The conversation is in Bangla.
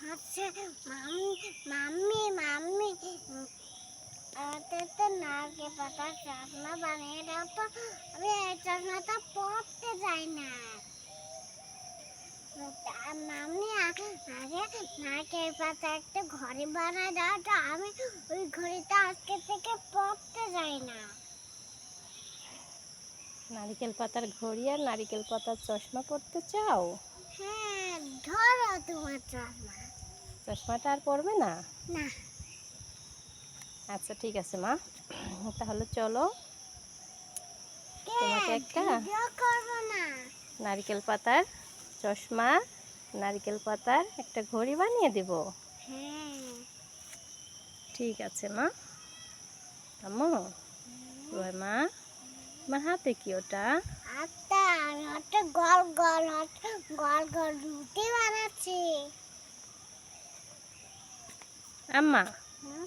হচ্ছে মাম্মি মাম্মি আমাদের তো নারকেল পাতার চশমা বানিয়ে দাও তো, আমি এই চশমাটা পরতে যাই না। মাম্মি আগে নারকেল পাতা একটা ঘড়ি বানায় দাও তো, আমি ওই ঘড়িটা আজকে থেকে পরতে যাই না। নারিকেল পাতার ঘড়ি আর নারিকেল পাতার চশমা পরতে চাও? হ্যাঁ, ধরো তোমার চশমা। চশমাটা আর পরবে না? না। আচ্ছা ঠিক আছে মা, তাহলে চলো তোমাকে একটা ভিডিও করবো না। নারিকেল পাতার চশমা, নারিকেল পাতার একটা ঘড়ি বানিয়ে দিব। হ্যাঁ। ঠিক আছে মা। আম্মু, ওই মা, আমার হাতে কি ওটা? আচ্ছা, আমি একটা গোল গোল গোল গোল রুটি বানাচ্ছি। আম্মা, হুম?